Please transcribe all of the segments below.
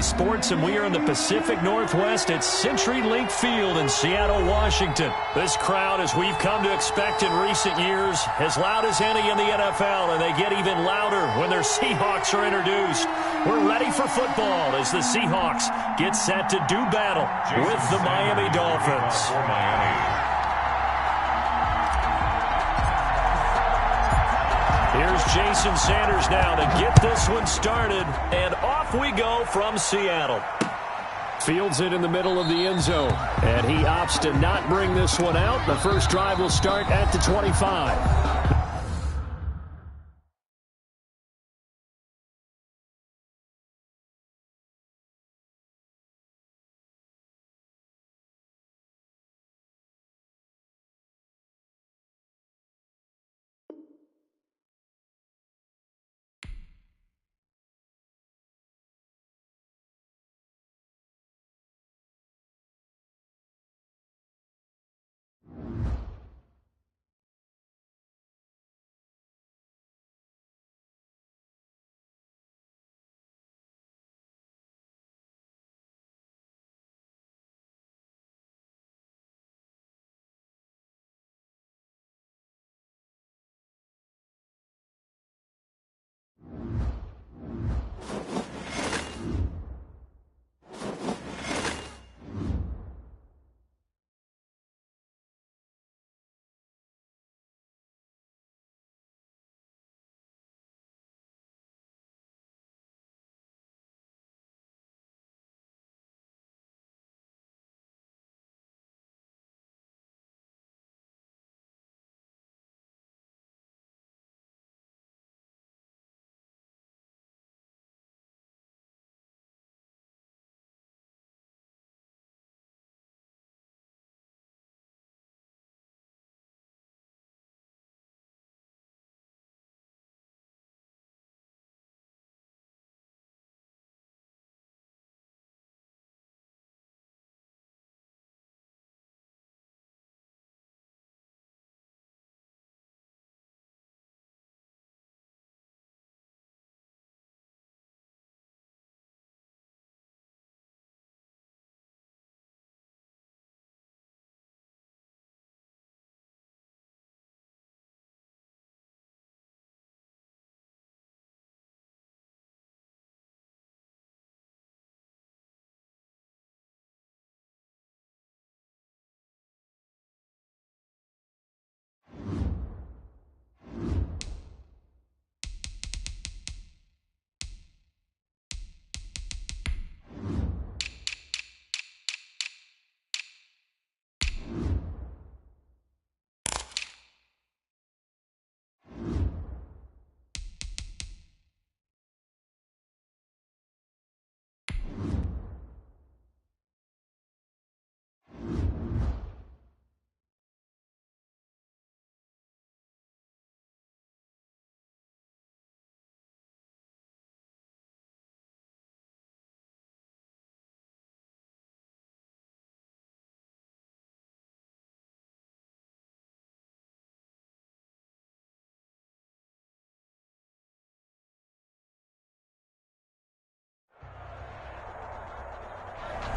EA Sports, and we are in the Pacific Northwest at CenturyLink Field in Seattle, Washington. This crowd, as we've come to expect in recent years, as loud as any in the NFL, and they get even louder when their Seahawks are introduced. We're ready for football as the Seahawks get set to do battle with the Miami Dolphins. Here's Jason Sanders now to get this one started, and off we go from Seattle. Fields it in the middle of the end zone, and he opts to not bring this one out. The first drive will start at the 25.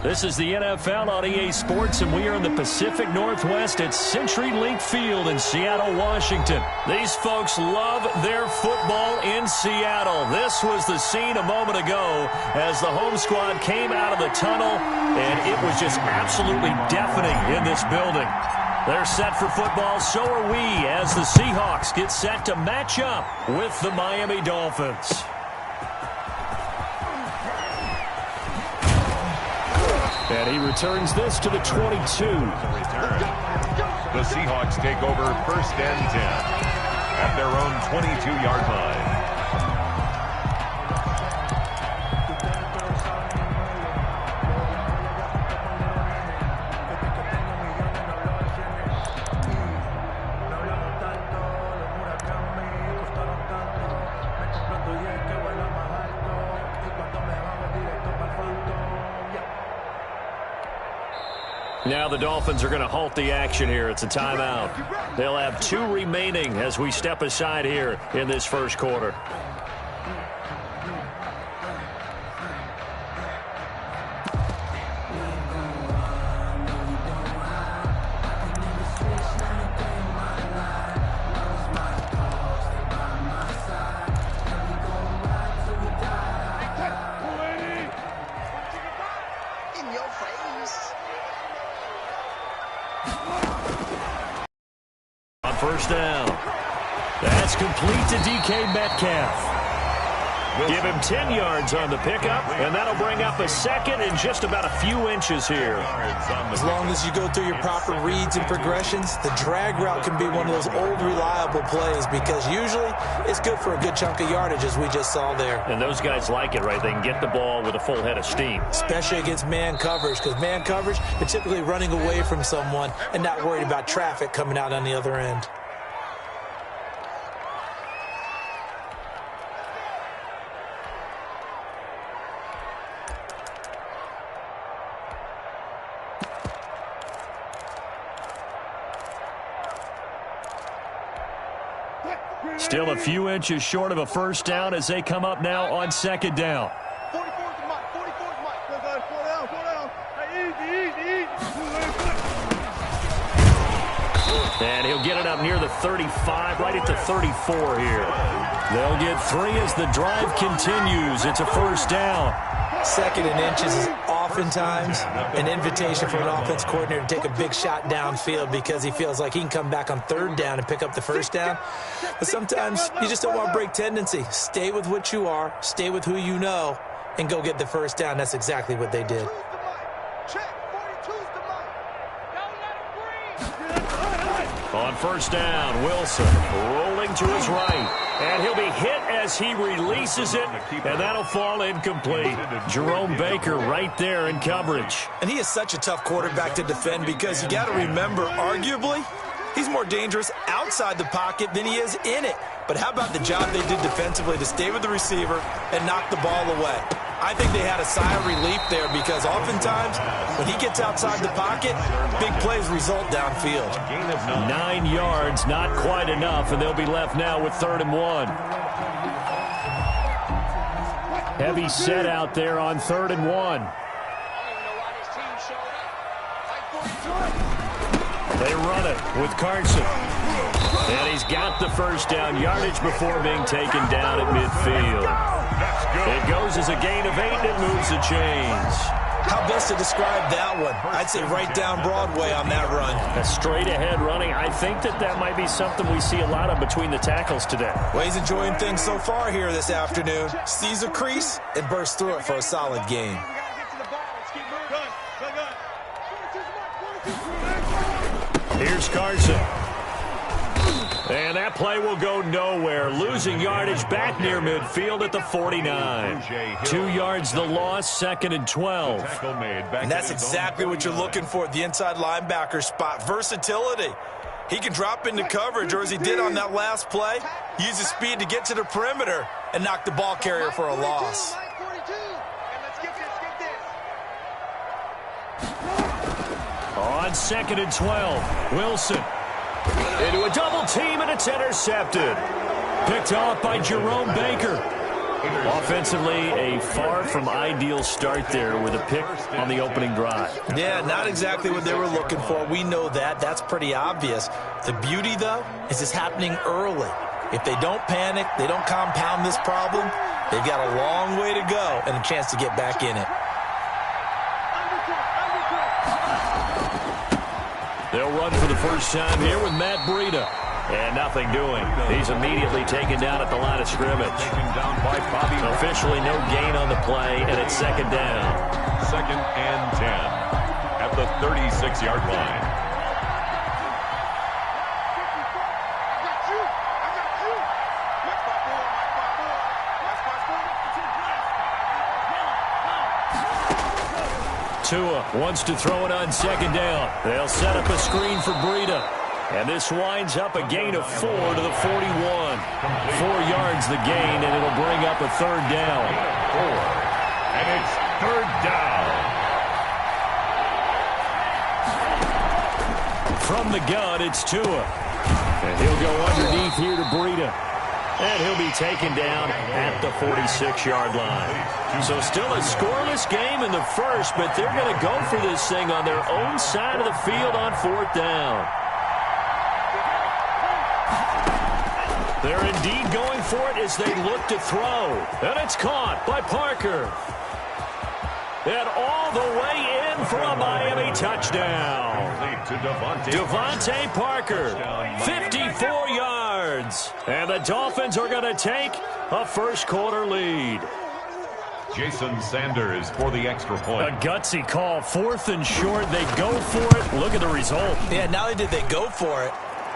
This is the NFL on EA Sports, and we are in the Pacific Northwest at CenturyLink Field in Seattle, Washington. These folks love their football in Seattle. This was the scene a moment ago as the home squad came out of the tunnel, and it was just absolutely deafening in this building. They're set for football, so are we, as the Seahawks get set to match up with the Miami Dolphins. And he returns this to the 22. The Seahawks take over 1st and 10 at their own 22-yard line. Now the Dolphins are going to halt the action here. It's a timeout. They'll have 2 remaining as we step aside here in this first quarter. first down. That's complete to DK Metcalf. Give him 10 yards on the pickup, and that'll bring up a second in just about a few inches here. As long as you go through your proper reads and progressions, the drag route can be one of those old reliable plays because usually it's good for a good chunk of yardage, as we just saw there. And those guys like it, right? They can get the ball with a full head of steam. Especially against man coverage, because man coverage, you're typically running away from someone and not worried about traffic coming out on the other end. Still a few inches short of a first down as they come up now on second down. And he'll get it up near the 35, right at the 34 here. They'll get 3 as the drive continues. It's a first down. Second and inches is oftentimes an invitation for an offense coordinator to take a big shot downfield because he feels like he can come back on third down and pick up the first down. But sometimes you just don't want to break tendency. Stay with what you are, stay with who you know, and go get the first down. That's exactly what they did. On first down, Wilson rolling to his right. And he'll be hit as he releases it, and that'll fall incomplete. Jerome Baker right there in coverage. And he is such a tough quarterback to defend because you got to remember, arguably, he's more dangerous outside the pocket than he is in it. But how about the job they did defensively to stay with the receiver and knock the ball away? I think they had a sigh of relief there because oftentimes when he gets outside the pocket, big plays result downfield. 9 yards, not quite enough, and they'll be left now with 3rd and 1. Heavy set out there on 3rd and 1. They run it with Carson. And he's got the first down yardage before being taken down at midfield. It goes as a gain of 8, and it moves the chains. How best to describe that one? I'd say right down Broadway on that run. A straight-ahead running. I think that might be something we see a lot of between the tackles today. Well, he's enjoying things so far here this afternoon. Sees a crease and bursts through it for a solid gain. Here's Carson. And that play will go nowhere. Losing yardage back near midfield at the 49. 2 yards the loss, 2nd and 12. And that's exactly what you're looking for at the inside linebacker spot. Versatility. He can drop into coverage, or as he did on that last play, use his speed to get to the perimeter and knock the ball carrier for a loss. On 2nd and 12, Wilson. Into a double team, and it's intercepted. Picked off by Jerome Baker. Offensively, a far from ideal start there with a pick on the opening drive. Yeah, not exactly what they were looking for. We know that. That's pretty obvious. The beauty, though, is it's happening early. If they don't panic, they don't compound this problem, they've got a long way to go and a chance to get back in it. They'll run for the first time here with Matt Breida. And nothing doing. He's immediately taken down at the line of scrimmage. Officially no gain on the play, and it's 2nd down. 2nd and 10 at the 36-yard line. Tua wants to throw it on 2nd down. They'll set up a screen for Breida. And this winds up a gain of 4 to the 41. 4 yards the gain, and it'll bring up a 3rd down. 4. And it's 3rd down. From the gun, it's Tua. And he'll go underneath here to Breida. And he'll be taken down at the 46-yard line. So still a scoreless game in the first, but they're going to go for this thing on their own side of the field on 4th down. They're indeed going for it as they look to throw. And it's caught by Parker. And all the way in for a Miami touchdown. Devontae Parker, 54 yards. And the Dolphins are going to take a first-quarter lead. Jason Sanders for the extra point. A gutsy call, 4th and short. They go for it. Look at the result. Yeah, not only did they go for it,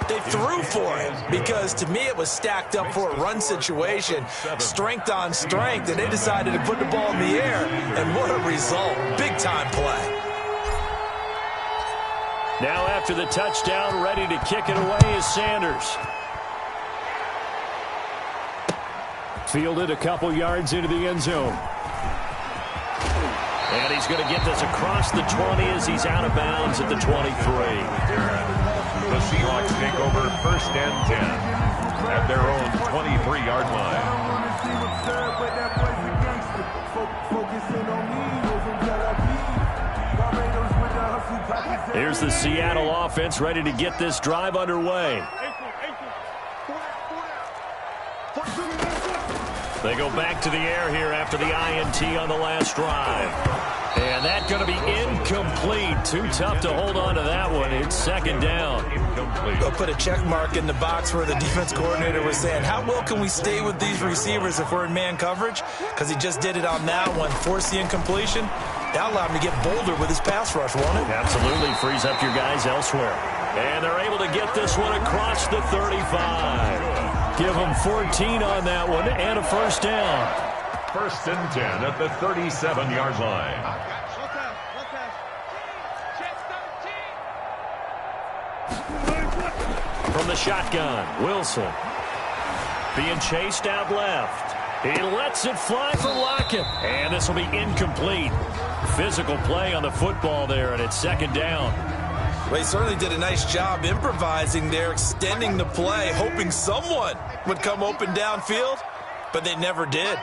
they threw for it, because to me it was stacked up for a run situation, strength on strength, and they decided to put the ball in the air, and what a result. Big-time play. Now after the touchdown, ready to kick it away is Sanders. Fielded a couple yards into the end zone. And he's going to get this across the 20 as he's out of bounds at the 23. The Seahawks take over 1st and 10 at their own 23-yard line. Here's the Seattle offense ready to get this drive underway. They go back to the air here after the INT on the last drive. And that's going to be incomplete. Too tough to hold on to that one. It's 2nd down. They'll put a check mark in the box where the defense coordinator was saying, how well can we stay with these receivers if we're in man coverage? Because he just did it on that one. Force the incompletion. That allowed him to get bolder with his pass rush, won't it? Absolutely. Frees up your guys elsewhere. And they're able to get this one across the 35. Give them 14 on that one and a first down. 1st and 10 at the 37-yard line. From the shotgun, Wilson. Being chased out left. He lets it fly for Lockett. And this will be incomplete. Physical play on the football there, and it's 2nd down. Well, he certainly did a nice job improvising there, extending the play, hoping someone would come open downfield, but they never did.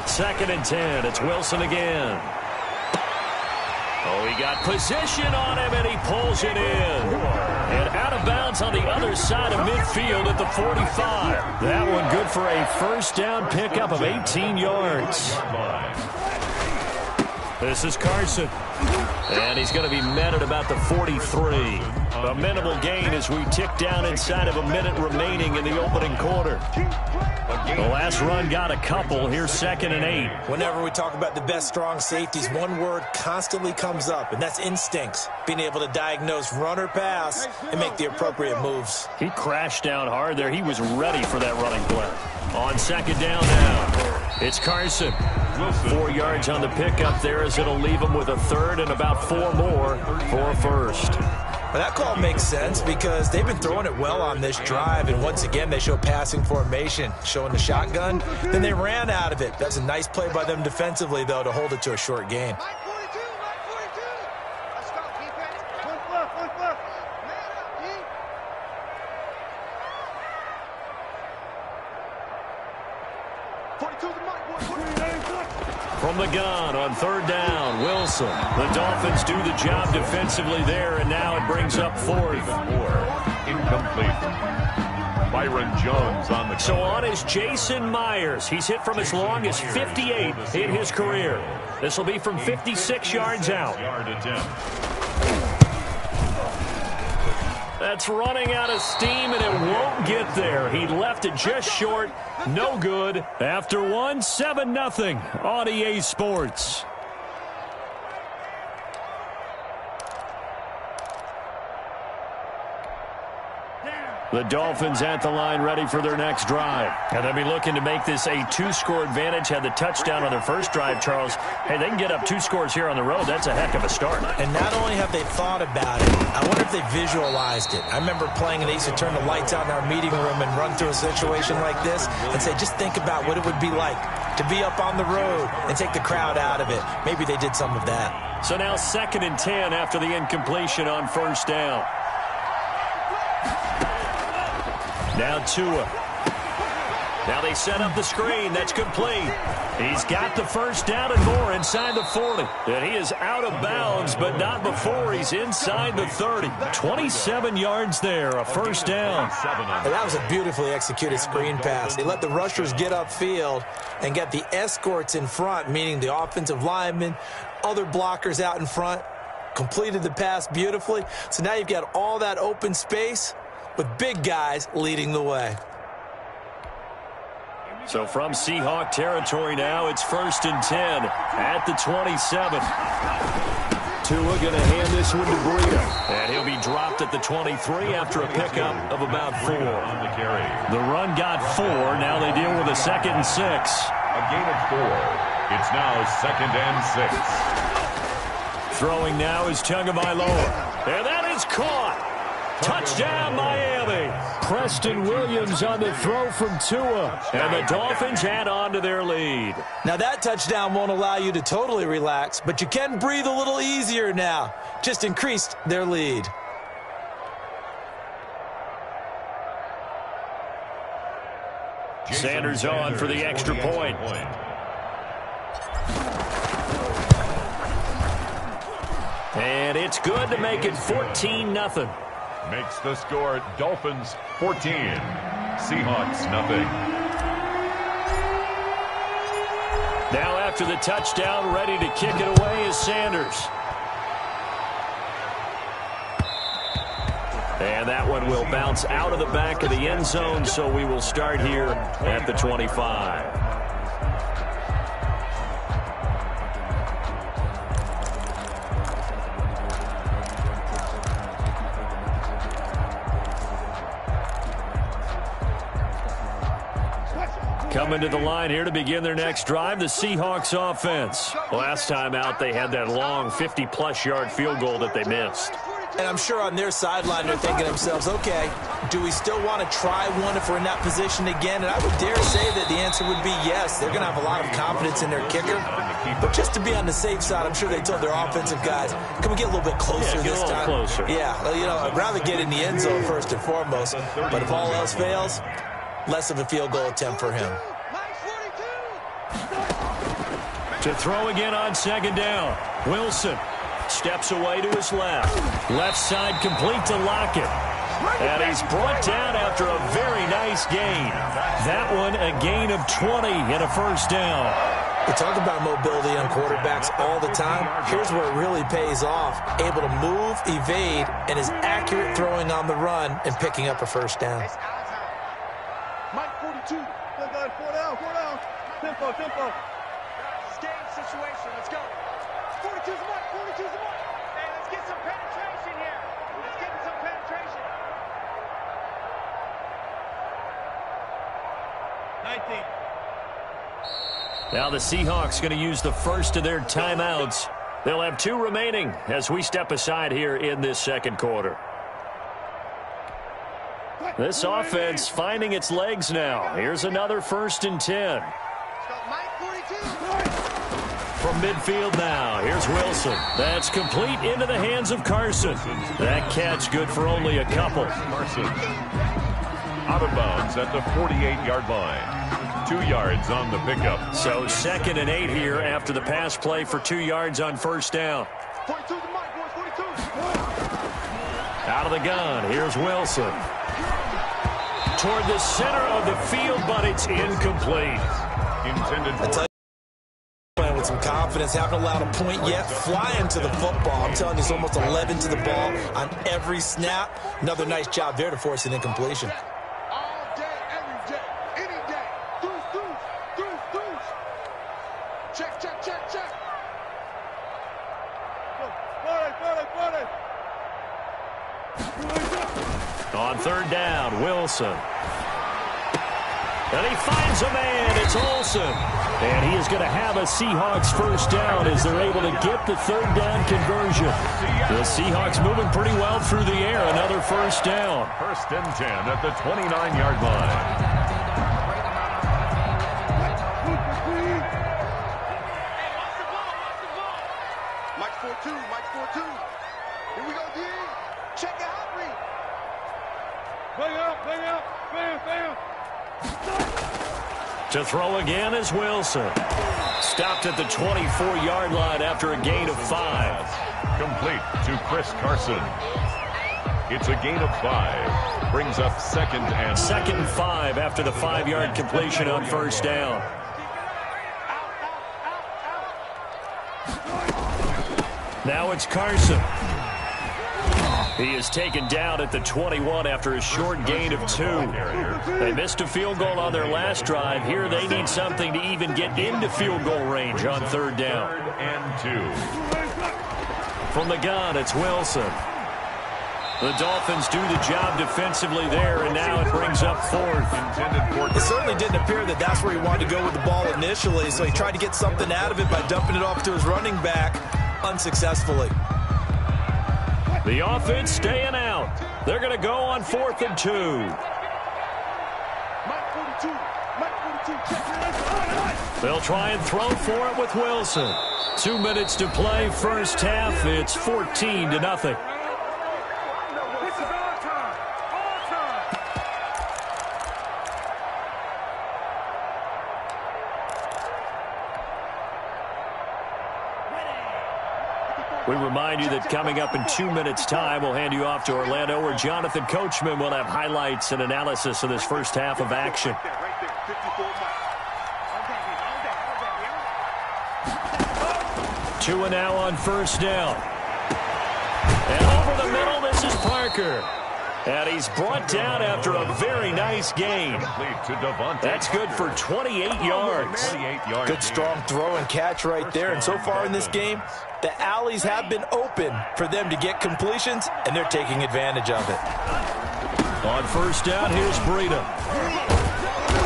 Second and 10. It's Wilson again. Oh, he got position on him, and he pulls it in. And out of bounds on the other side of midfield at the 45. That one good for a first down pickup of 18 yards. This is Carson. And he's going to be met at about the 43. A minimal gain as we tick down inside of a minute remaining in the opening quarter. The last run got a couple. Here's 2nd and 8. Whenever we talk about the best strong safeties, one word constantly comes up, and that's instincts. Being able to diagnose run or pass and make the appropriate moves. He crashed down hard there. He was ready for that running play. On 2nd down now, it's Carson. 4 yards on the pickup there as it'll leave him with a 3rd and about 4 more for a first. Well, that call makes sense because they've been throwing it well on this drive, and once again they show passing formation, showing the shotgun. Then they ran out of it. That's a nice play by them defensively, though, to hold it to a short gain. From the gun on 3rd down, Wilson. The Dolphins do the job defensively there, and now it brings up 4th. Incomplete. Byron Jones on the So on is Jason Myers. He's hit from as long as 58 in his career. This will be from 56 yards out. That's running out of steam, and it won't get there. He left it just short. No good. After one, 7-0 on EA Sports. The Dolphins at the line ready for their next drive. And they'll be looking to make this a 2-score advantage. Had the touchdown on their first drive, Charles. Hey, they can get up 2 scores here on the road. That's a heck of a start. And not only have they thought about it, I wonder if they visualized it. I remember playing and they used to turn the lights out in our meeting room and run through a situation like this and say, just think about what it would be like to be up on the road and take the crowd out of it. Maybe they did some of that. So now 2nd and 10 after the incompletion on 1st down. Now Tua. Now they set up the screen. That's complete. He's got the first down and more inside the 40. And he is out of bounds, but not before he's inside the 30. 27 yards there, a first down. And that was a beautifully executed screen pass. They let the rushers get upfield and get the escorts in front, meaning the offensive linemen, other blockers out in front, completed the pass beautifully. So now you've got all that open space with big guys leading the way. So from Seahawk territory now, it's 1st and 10 at the 27. Tua going to hand this one to Breida. And he'll be dropped at the 23 after a pickup of about 4. The run got 4. Now they deal with a 2nd and 6. A gain of 4. It's now 2nd and 6. Throwing now is Tagovailoa. And that is caught. Touchdown, Miami. Preston Williams on the throw from Tua. And the Dolphins add on to their lead. Now that touchdown won't allow you to totally relax, but you can breathe a little easier now. Just increased their lead. Sanders on for the extra point. And it's good to make it 14-0. Makes the score Dolphins 14, Seahawks nothing. Now after the touchdown, ready to kick it away is Sanders. And that one will bounce out of the back of the end zone, so we will start here at the 25. Coming to the line here to begin their next drive, the Seahawks offense. Last time out, they had that long 50-plus yard field goal that they missed. And I'm sure on their sideline they're thinking to themselves, okay, do we still want to try one if we're in that position again? And I would dare say that the answer would be yes. They're going to have a lot of confidence in their kicker. But just to be on the safe side, I'm sure they told their offensive guys, can we get a little bit closer this time? Closer. Yeah, you know, I'd rather get in the end zone first and foremost. But if all else fails, less of a field goal attempt for him. To throw again on 2nd down. Wilson steps away to his left. Left side complete to Lockett. And he's brought down after a very nice gain. That one a gain of 20 and a first down. We talk about mobility on quarterbacks all the time. Here's where it really pays off. Able to move, evade, and is accurate throwing on the run and picking up a first down. Mike 42. 4 down. Tempo. Game situation. Let's go. 42's the mark. Hey, let's get some penetration here. Let's get some penetration. 19. Now the Seahawks going to use the first of their timeouts. They'll have 2 remaining as we step aside here in this second quarter. This offense finding its legs now. Here's another 1st and 10. From midfield now, here's Wilson. That's complete into the hands of Carson. That catch good for only a couple. Carson out of bounds at the 48-yard line. 2 yards on the pickup. So 2nd and 8 here after the pass play for 2 yards on first down. 42's the mark, boys. 42. Out of the gun, here's Wilson. Toward the center of the field, but it's incomplete. Intended for with some confidence, haven't allowed a point yet, flying to the football. I'm telling you, he's almost 11 to the ball on every snap. Another nice job there to force an incompletion. All day, every day, any day. Deuce. Check. On 3rd down, Wilson. And he finds a man. It's Olsen. And he is going to have a Seahawks first down as they're able to get the 3rd down conversion. The Seahawks moving pretty well through the air. Another first down. 1st and 10 at the 29-yard line. Mike 4-2. Here we go, D. Check it out, Reed. Bang out. Bam. To throw again is Wilson. Stopped at the 24-yard line after a gain of 5. Complete to Chris Carson. It's a gain of 5. Brings up second and 5 after the 5-yard completion on first down. Now it's Carson. He is taken down at the 21 after a short gain of 2. They missed a field goal on their last drive. Here they need something to even get into field goal range on third down. 3rd and 2. From the gun, it's Wilson. The Dolphins do the job defensively there, and now it brings up 4th. It certainly didn't appear that that's where he wanted to go with the ball initially, so he tried to get something out of it by dumping it off to his running back unsuccessfully. The offense staying out. They're going to go on 4th and 2. They'll try and throw for it with Wilson. 2 minutes to play first half. It's 14-0. We remind you that coming up in 2 minutes' time, we'll hand you off to Orlando, where Jonathan Coachman will have highlights and analysis of this first half of action. 2 and now on first down. And over the middle, this is Parker. And he's brought down after a very nice gain. That's good for 28 yards. Good strong throw and catch right there. And so far in this game, the alleys have been open for them to get completions, and they're taking advantage of it. On first down, here's Breida.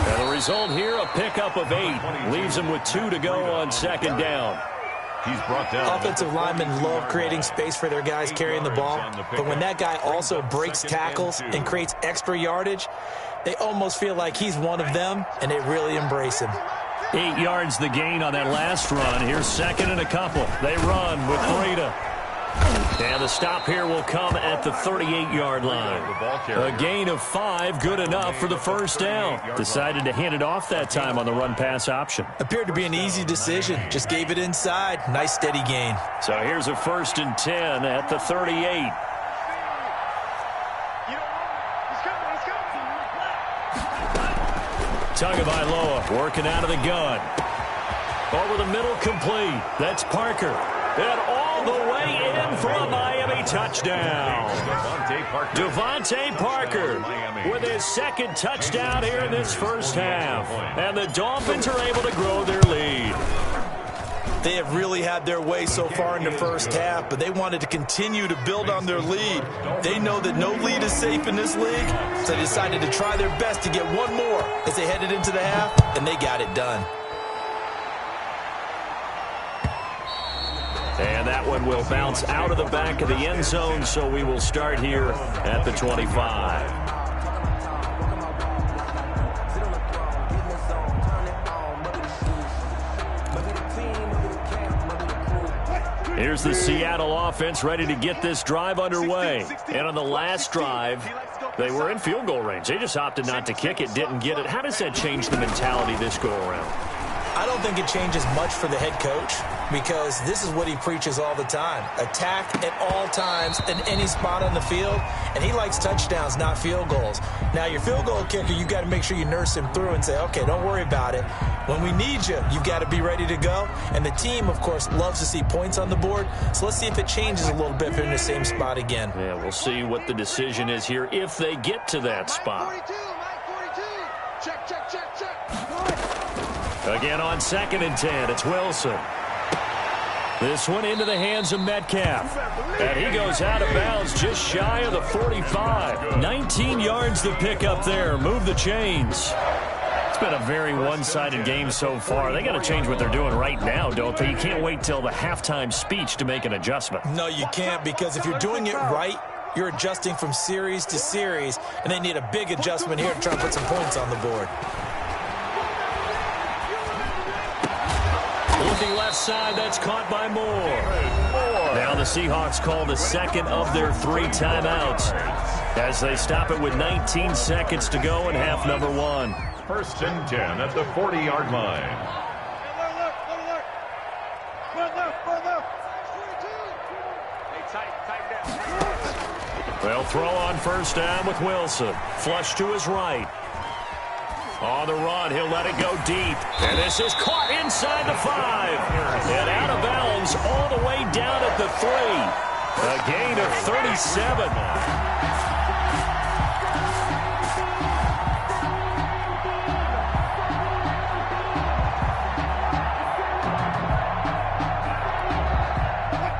And the result here, a pickup of 8. Leaves him with 2 to go on second down. He's brought down. Offensive linemen love creating space for their guys carrying the ball, but when that guy also breaks tackles and creates extra yardage, they almost feel like he's one of them, and they really embrace him. 8 yards the gain on that last run. Here's second and a couple. They run with Breida. And the stop here will come at the 38-yard line. A gain of 5, good enough for the first down. Decided to hand it off that time on the run-pass option. Appeared to be an easy decision. Just gave it inside. Nice, steady gain. So here's a 1st and 10 at the 38. Tagovailoa working out of the gun. Over the middle, complete. That's Parker. And all the way in for a Miami touchdown. Devontae Parker with his 2nd touchdown here in this first half. And the Dolphins are able to grow their lead. They have really had their way so far in the first half, but they wanted to continue to build on their lead. They know that no lead is safe in this league, so they decided to try their best to get one more as they headed into the half, and they got it done. And that one will bounce out of the back of the end zone, so we will start here at the 25. Here's the Seattle offense ready to get this drive underway. And on the last drive, they were in field goal range. They just opted not to kick it, didn't get it. How does that change the mentality this go around? I don't think it changes much for the head coach, because this is what he preaches all the time. Attack at all times in any spot on the field, and he likes touchdowns, not field goals. Now, your field goal kicker, you've got to make sure you nurse him through and say, okay, don't worry about it. When we need you, you've got to be ready to go. And the team, of course, loves to see points on the board, so let's see if it changes a little bit if they're in the same spot again. Yeah, we'll see what the decision is here if they get to that spot. Check, check, check, check. Again on 2nd and 10, it's Wilson. This one into the hands of Metcalf. And he goes out of bounds just shy of the 45. 19 yards to pick up there. Move the chains. It's been a very one-sided game so far. They got to change what they're doing right now, don't they? You can't wait till the halftime speech to make an adjustment. No, you can't, because if you're doing it right, you're adjusting from series to series, and they need a big adjustment here to try and put some points on the board. Looking left side, that's caught by Moore. Now the Seahawks call the 2nd of their 3 timeouts as they stop it with 19 seconds to go in half number 1. First and 10 at the 40-yard line. They'll throw on first down with Wilson. Flush to his right. On the run, he'll let it go deep. And this is caught inside the 5. And out of bounds all the way down at the 3. A gain of 37.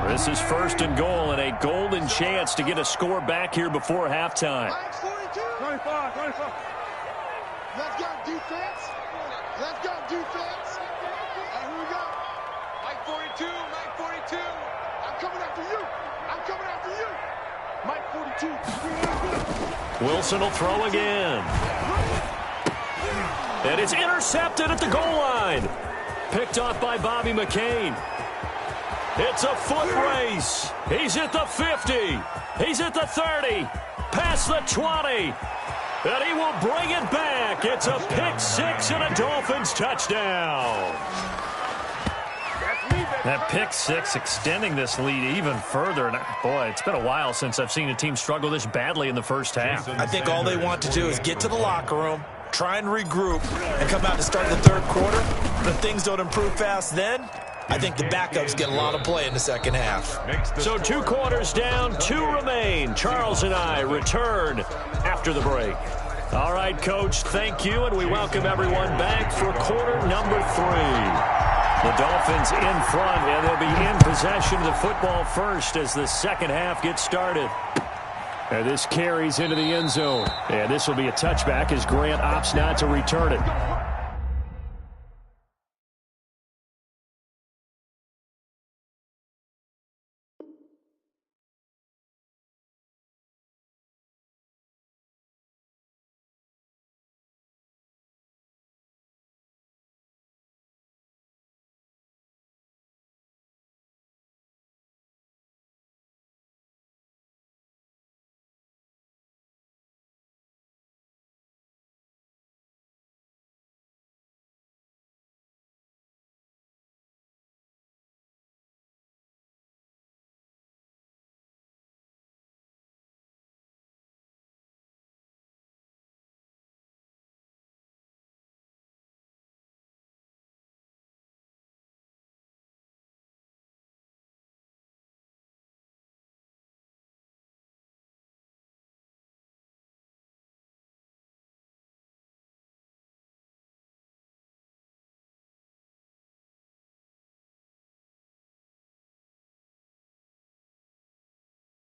This is first and goal and a golden chance to get a score back here before halftime. 25. Let's go defense. Let's go defense. And here we go. Mike 42. I'm coming after you. Mike 42. Wilson will throw again. And it's intercepted at the goal line. Picked off by Bobby McCain. It's a foot race. He's at the 50. He's at the 30. Past the 20. And he will bring it back. It's a pick 6 and a Dolphins touchdown. That pick 6 extending this lead even further. And boy, it's been a while since I've seen a team struggle this badly in the first half. I think all they want to do is get to the locker room, try and regroup, and come out to start the third quarter. If things don't improve fast then, I think the backups get a lot of play in the second half. So 2 quarters down, 2 remain. Charles and I return after the break. All right, Coach, thank you, and we welcome everyone back for quarter number 3. The Dolphins in front, and they'll be in possession of the football first as the second half gets started. And this carries into the end zone. And this will be a touchback as Grant opts not to return it.